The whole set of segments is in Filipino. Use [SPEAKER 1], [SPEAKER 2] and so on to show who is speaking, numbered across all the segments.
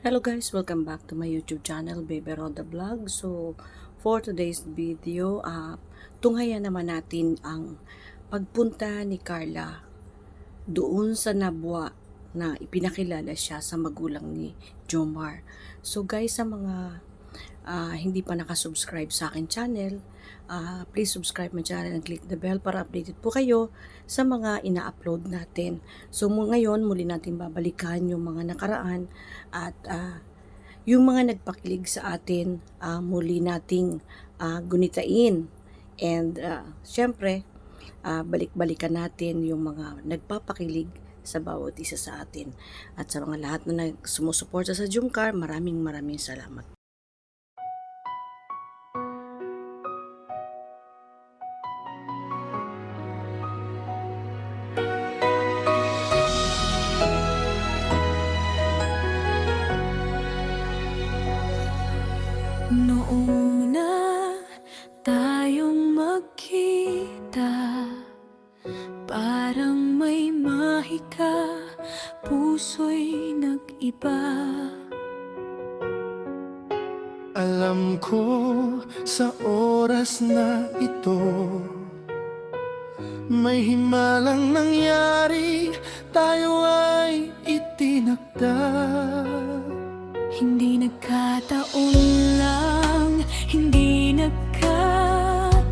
[SPEAKER 1] Hello guys, welcome back to my YouTube channel, Baby Roda Vlog. So, for today's video, tunghayan naman natin ang pagpunta ni Carla doon sa Nabwa na ipinakilala siya sa magulang ni Jomar. So guys, sa mga hindi pa nakasubscribe sa akin channel, please subscribe my channel and click the bell para updated po kayo sa mga ina-upload natin. So ngayon, muli natin babalikan yung mga nakaraan at yung mga nagpakilig sa atin, muli nating gunitain. And syempre, balik-balikan natin yung mga nagpapakilig sa bawat isa sa atin. At sa mga lahat na sumusuporta sa Jomcar, maraming salamat.
[SPEAKER 2] Noong na tayong magkita, parang may mahika, puso'y nag-iba.
[SPEAKER 3] Alam ko sa oras na ito, may himalang nangyari, tayo ay itinakda.
[SPEAKER 2] Hindi nagkataon lang, hindi nagkataon,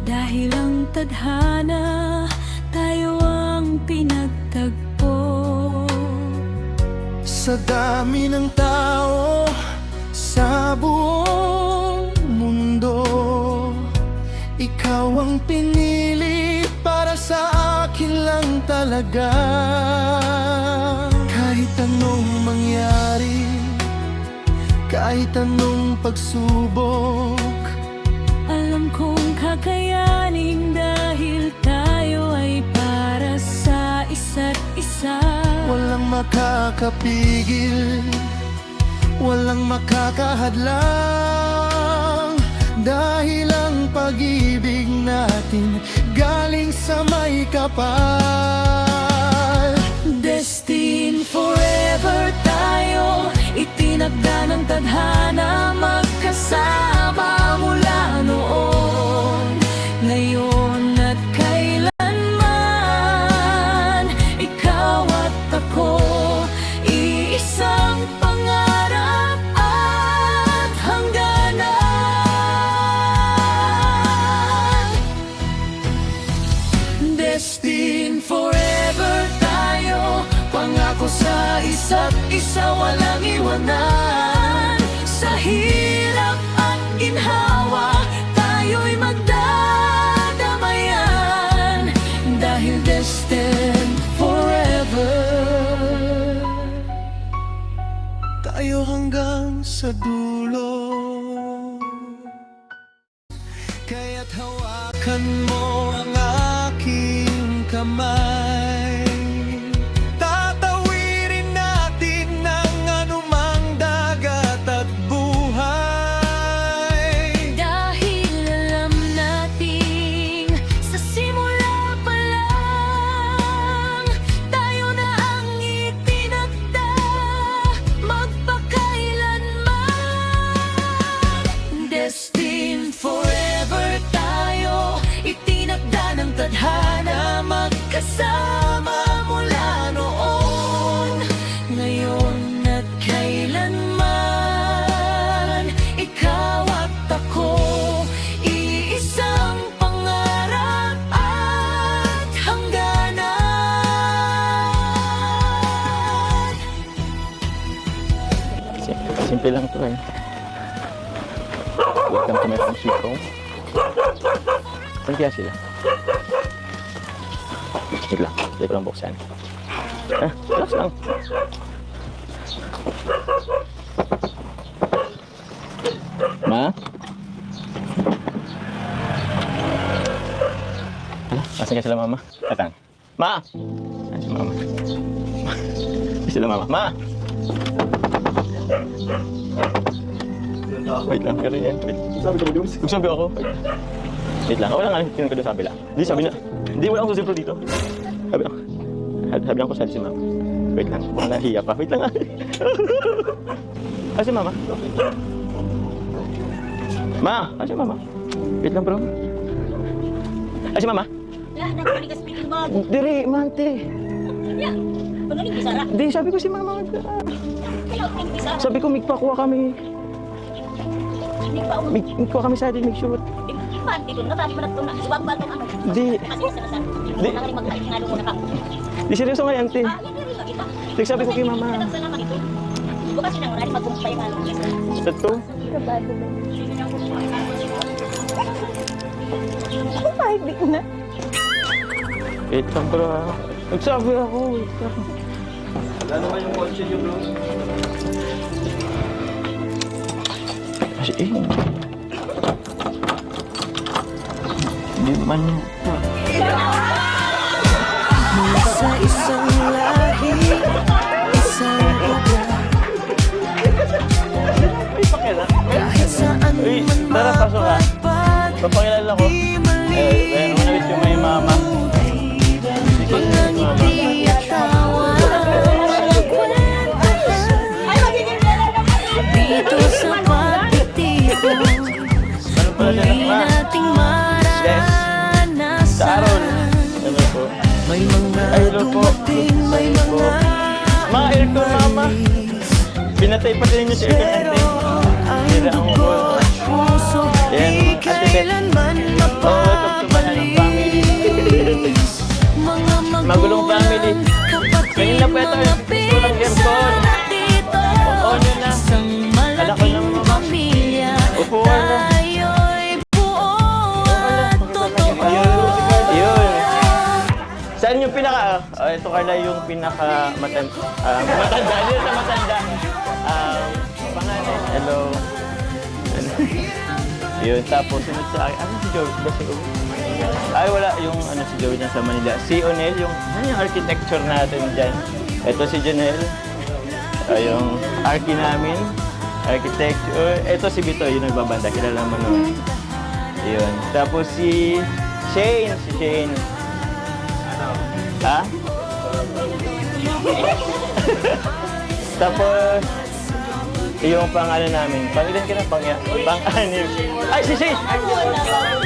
[SPEAKER 2] dahil ang tadhana, tayo ang pinagtagpo.
[SPEAKER 3] Sa dami ng tao sa buong mundo, ikaw ang pinili para sa akin lang talaga. Kahit anong mangyari, kahit anong pagsubok,
[SPEAKER 2] alam kong kakayanin dahil tayo ay para sa isa't isa.
[SPEAKER 3] walang makakapigil, walang makakahadlang, dahil ang pag-ibig natin galing sa may kapal.
[SPEAKER 2] Destined forever tayo, itinagda ng tadhana, magkasama mula noon, ngayon at kailanman. Ikaw at ako, iisang pangarap at hangganan. Destined forever tayo, pangako sa isa't isa, walang iwanan. Sa hirap at ginhawa, tayo'y magdadamayan, dahil destined forever.
[SPEAKER 3] Tayo hanggang sa dulo, kaya't hawakan mo ang aking kamay. Tatawirin natin ang anumang dagat at buhay.
[SPEAKER 2] Dahil alam nating sa simula pa lang, tayo na ang itinagda, magpakailanman. Destined forever tayo, itinagda ng tadhana, magkasama mula noon, ngayon at kailanman. Ikaw at ako, iisang pangarap at hangganan.
[SPEAKER 4] Simple lang to eh. Welcome to my home sweet home. Saan kaya sila? Wait lang, hindi ko lang buksan. Relax lang. Ma? Asan kaya sila mama? Atang. Ma! Asan si mama? Asan sila mama? Ma! Wait lang, pero yan. Wait.
[SPEAKER 3] Sabi ko, Jones.
[SPEAKER 4] Nagsabi ako. Wait lang. Wala nga, tinanong ko doon sa kabila. Hindi, sabi na. Hindi, wala akong susi dito. Sabi lang. Sabihan ko saan si mama. Wait lang, baka nahiya pa. Wait lang ah. Si mama? Ma, si mama? Wait lang bro. Si mama? Diri, mante. Di, sabi ko si mama. Sabi ko, magpakuha kami. Magpakuha kami sa atin, make sure. Di. Di seryoso nga yan, te. Sabi ko kay mama. Ito? Wait lang bro. Nagsabi ako. Wait lang.
[SPEAKER 3] Ano ba yung kotse niyo, bro?
[SPEAKER 4] Kasi Hindi man.
[SPEAKER 2] Sa isang lahi, isang lugar, kahit saan
[SPEAKER 4] Uy,
[SPEAKER 2] man
[SPEAKER 4] tara, pasok ka.
[SPEAKER 2] mapadpad,
[SPEAKER 4] Papakilala ko. Manawit yung may mama.
[SPEAKER 2] mga ngiti at tawa, walang kwentahan. Dito sa pagtitipon,
[SPEAKER 4] Ano pala siya
[SPEAKER 2] muli
[SPEAKER 4] na?
[SPEAKER 2] nating
[SPEAKER 4] Sa Aaron.
[SPEAKER 2] maranasan.
[SPEAKER 4] Ano po?
[SPEAKER 2] May mga
[SPEAKER 4] Ay, hello po.
[SPEAKER 2] dumating, may
[SPEAKER 4] Hello po.
[SPEAKER 2] mga
[SPEAKER 4] Mga aircon mama. Pinatay pa din niyo si aircon ante. Sira ang
[SPEAKER 2] dugo
[SPEAKER 4] ulo.
[SPEAKER 2] at puso,
[SPEAKER 4] Yan,
[SPEAKER 2] di
[SPEAKER 4] Ate Beth.
[SPEAKER 2] kailanman
[SPEAKER 4] Welcome to Mananang family.
[SPEAKER 2] Mga
[SPEAKER 4] Magulong family.
[SPEAKER 2] kapatid,
[SPEAKER 4] Kanina pa ito,
[SPEAKER 2] mga
[SPEAKER 4] kulang aircon.
[SPEAKER 2] dito.
[SPEAKER 4] Oo, yun na.
[SPEAKER 2] Isang
[SPEAKER 4] Alam ko na,
[SPEAKER 2] malaking
[SPEAKER 4] mama.
[SPEAKER 2] pamilya,
[SPEAKER 4] Upuan na.
[SPEAKER 2] tayo'y buo at totoo.
[SPEAKER 4] Yun. Saan yung pinaka... ito Carla yung pinaka matanda. Matanda. Dito sa matanda. Pangalan. Hello. Yun. Tapos sunod sa akin. Ano si Joey? Ba si Joey? Ay wala. Yung ano si Joey dyan sa Manila. Si Onel. Yung architecture natin dyan. Ito si Janelle. Yung archi namin. Architecture. Ito si Bito. Yung nagbabanda. Kilala mo nun. Yun. Tapos si Shane. Si Shane. Ha? Tapos, yung pangalan namin. Pangilan ka na? Pang-anim. Ay, si Shane!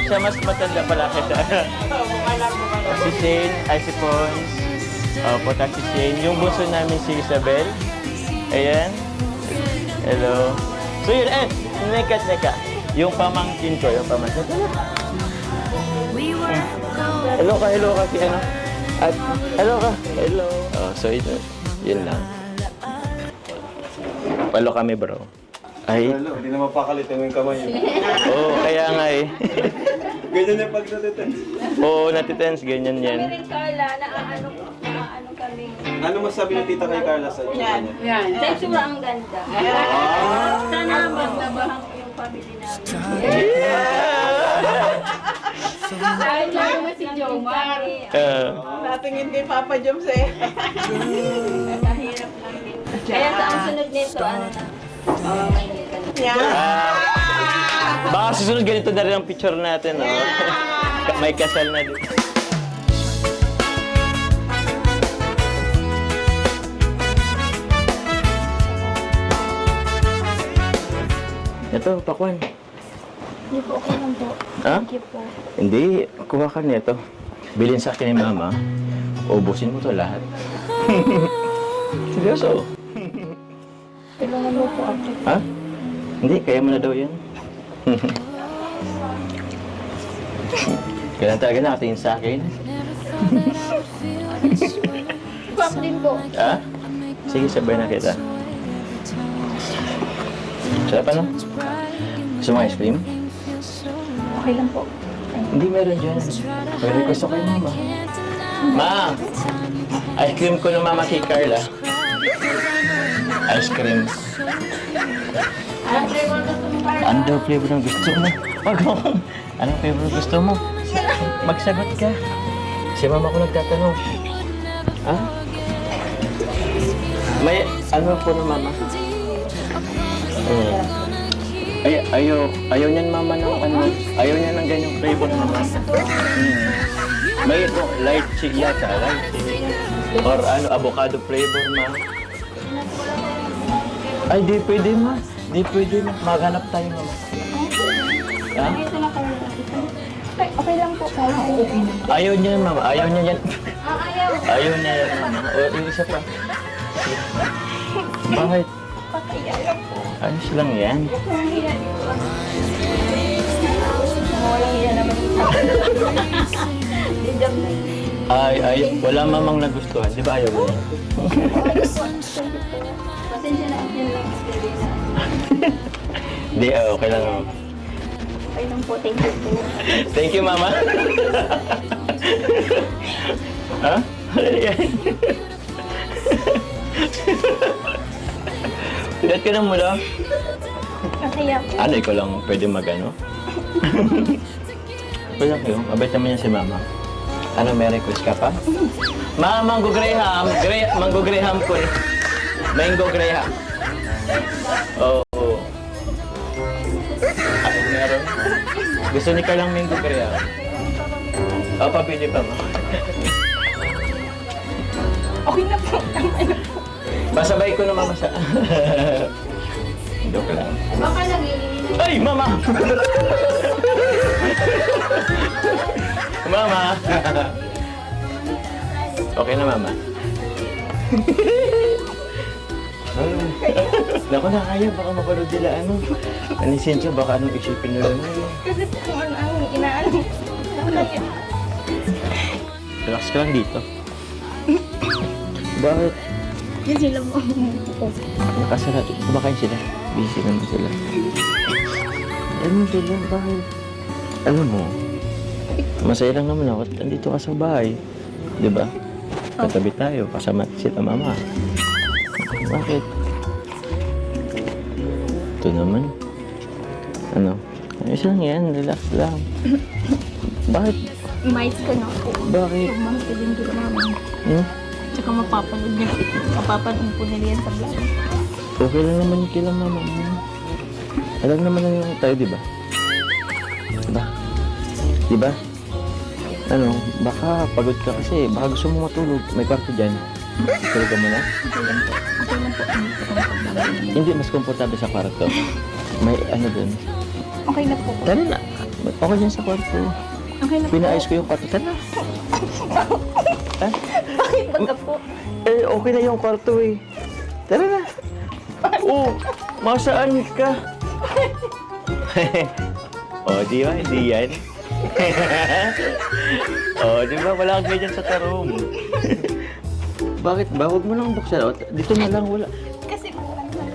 [SPEAKER 4] Siya mas matanda pala kita. Si Shane, ay si Pons. Potak si Shane. Yung bunso namin si Isabel. Ayan. Hello. So yun, neka. Yung pamangkin ko, yung pamangkin ko. Hello ka si ano? At, hello. So ito, yun lang. Palo kami bro. Ay,
[SPEAKER 3] Hello, hindi na mapakalitan yung kamay.
[SPEAKER 4] oo, kaya nga eh.
[SPEAKER 3] Ganyan yung pagdadatan.
[SPEAKER 4] Oo, natitense, ganyan yan.
[SPEAKER 5] Carla, naaano kami.
[SPEAKER 3] Ano masabi ni Tita kay Carla sa inyo?
[SPEAKER 5] Sa itsura ang ganda. Sana maglabahan ko yung family namin. Kahit lang naman si Jomar.
[SPEAKER 6] Natingin kay Papa Joms eh.
[SPEAKER 5] Kahirap lang din. Kaya sa ang sunod nito, ano na? Maynila na.
[SPEAKER 6] Yan.
[SPEAKER 4] Baka susunod ganito na rin ang picture natin. Oh. May kasal na din. Ito, pakwan.
[SPEAKER 5] Hindi po, okay lang po.
[SPEAKER 4] Ha?
[SPEAKER 5] Thank you po.
[SPEAKER 4] Hindi, kuha ka nito. Bilhin sa akin ni Mama. Ubusin mo to lahat. Seryoso?
[SPEAKER 5] Tulungan mo po ako.
[SPEAKER 4] Ha? Hindi, kaya mo na daw yan. Kailan talaga nakatingin sa akin?
[SPEAKER 5] Pop din po.
[SPEAKER 4] Ha? Sige, sabay na kita. Sarap ano? Gusto mo ice cream?
[SPEAKER 5] Okay lang po.
[SPEAKER 4] Hindi meron dyan. May request ako kay Mama. Ma! Ice cream ko ng Mama kay Carla. Ice cream. Ano daw flavor ng gusto mo? Anong flavor ng gusto mo? Magsagot ka. Si Mama ko nagtatanong. Ha? May ano po ng Mama? Ayaw niyan Mama ng ano. Ayaw niya ng ganyang flavor ng Mama. May ito, light chili yata. Light chili. Or ano, avocado flavor, ma. Ay, di pwede, ma. Di pwede, ma. Maghanap tayo, mama. Ha?
[SPEAKER 5] Ito na kayo. Okay lang po.
[SPEAKER 4] Ayaw niya, mama. Ayaw niya yan.
[SPEAKER 5] Ayaw.
[SPEAKER 4] Ayaw niya yan, mama. O, yung isa pa. Bakit?
[SPEAKER 5] Ayaw po.
[SPEAKER 4] Ayos lang yan.
[SPEAKER 5] Walang yan naman. Di job na.
[SPEAKER 4] Ay, wala mamang nagustuhan. Di ba ayaw mo?
[SPEAKER 5] Pasensya na yan lang experience.
[SPEAKER 4] Di, okay lang, mama.
[SPEAKER 5] Okay lang po. Thank you po.
[SPEAKER 4] Thank you, mama. Ha? Yan. Pilat ka na mula.
[SPEAKER 5] Masaya po.
[SPEAKER 4] Ano, ikaw lang pwede mag-ano? Wala kayo. Mabait naman yan si mama. Ano, may request ka pa? Mango Graham. Mango Graham ko eh. Mango Graham. Oo. Ako meron. Gusto ni ka lang Mango Graham. O, papili pa mo.
[SPEAKER 5] Okay na po.
[SPEAKER 4] Masabay ko na mama sa... Joke lang.
[SPEAKER 5] Baka nag-iinit.
[SPEAKER 4] Ay, mama! Mama! Okay na, mama. Naku, nakaya. Baka mapanood nila ano. Anisensya, baka anong isipin nila.
[SPEAKER 5] Kasi po kung ano ang inaano.
[SPEAKER 4] Relax ka lang dito. Bakit?
[SPEAKER 5] Yan sila mo.
[SPEAKER 4] Nakasarap. Kumakain sila. Busy naman sila. Ano sila? Bakit? Alam mo, masaya lang naman ako. Andito ka sa bahay. Di ba? Katabi tayo. Kasama sila mama. Bakit? Ito naman. Ano? Ayos lang yan. Relax lang. Bakit?
[SPEAKER 5] Mais ka na po.
[SPEAKER 4] Bakit?
[SPEAKER 5] Mamaki din ko naman.
[SPEAKER 4] Hmm?
[SPEAKER 5] Tsaka mapapanood niya. Mapapanood po nila yan sa vlog.
[SPEAKER 4] Okay lang naman yung kila mama mo. Alam naman na yung tayo, di ba? Diba? Diba? Ano, baka pagod ka kasi. Baka gusto mo matulog. May kwarto dyan. Tulog ka muna?
[SPEAKER 5] Okay lang po. Okay lang po.
[SPEAKER 4] Hindi, mas komportable sa kwarto. May ano dun.
[SPEAKER 5] Okay na po.
[SPEAKER 4] Tara na. Okay dyan sa kwarto.
[SPEAKER 5] Okay na po.
[SPEAKER 4] Pinaayos ko yung kwarto. Tara na. Ha?
[SPEAKER 5] Bakit baga po?
[SPEAKER 4] Eh, okay na yung kwarto eh. Tara na. Oh, masaan ka? Oh, di ba? Hindi yan. Oh, di ba? Wala kang ganyan sa tarom. Bakit ba? Huwag mo lang buksan. O, dito na lang, wala.
[SPEAKER 5] Kasi po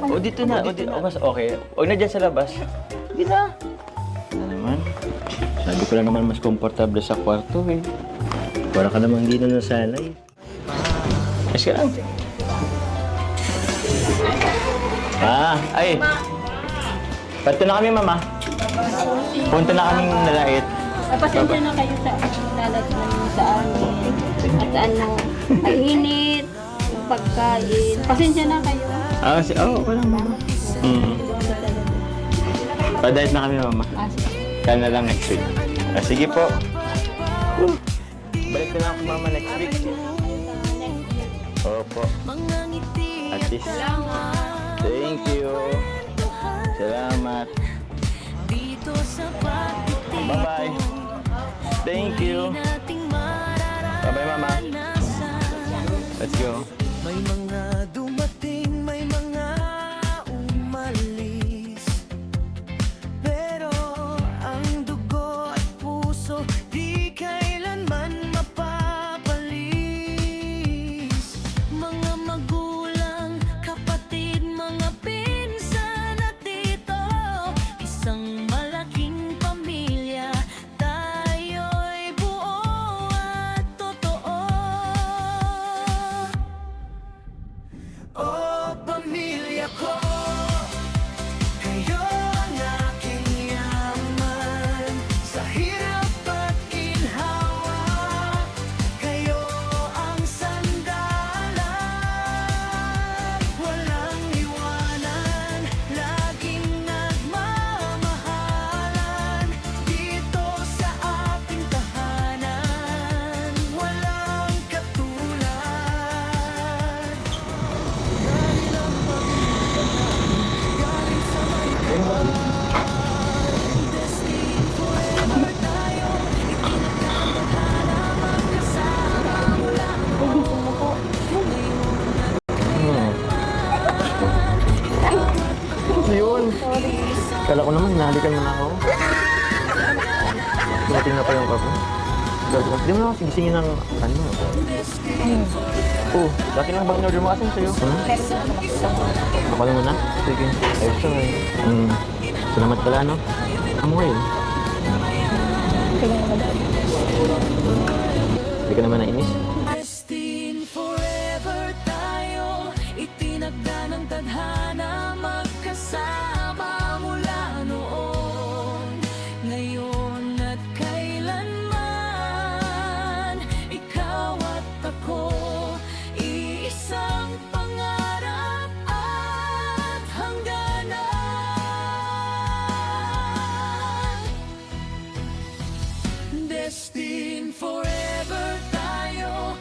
[SPEAKER 4] O, dito na. O, dito. O, mas okay. Huwag na dyan sa labas. Hindi na. Ano naman? Sabi ko lang naman mas komportable sa kwarto eh. Wala ka namang hindi na nasanay. Ayos ka lang. Ay. Pato na kami, mama. Punta na kaming nalait.
[SPEAKER 5] pasensya na kayo sa lalat namin sa amin. At ano, mainit, yung pagkain. Pasensya na kayo.
[SPEAKER 4] Wala, mama. Pa-diet na kami, mama. Kaya na lang next week. Sige po. Balik na ako, mama, next week. Opo. At least. Thank you. Salamat. Bye-bye. Thank you. Bye-bye, mama. Let's go.
[SPEAKER 3] May mga dumating, may mga umalis, pero ang dugo at puso di kailanman mapapalis. Mga magulang, kapatid, mga pinsan at tito, isang malaking pamilya, tayo'y buo at totoo. Oh, pamilya ko, kayo ang aking yaman. Sa hirap at ginhawa, kayo ang sandalan. Walang iwanan, laging nagmamahalan. Dito sa ating tahanan, walang katulad.
[SPEAKER 4] Kala ko naman, hinahalikan mo na ako. Dumating na pa yung kapo. Hindi mo na ako sigisingin ng ano. Oh, dati lang bang in-order mo? Asan sa'yo? Ako lang muna? Sige. Ayos siya ngayon. Salamat pala, no? Amo ngayon. Hindi ka naman nainis?
[SPEAKER 2] Destined forever tayo, itinagda ng tadhana, magkasama mula noon, ngayon at kailanman. Ikaw at ako, iisang pangarap at hangganan. Destined forever tayo.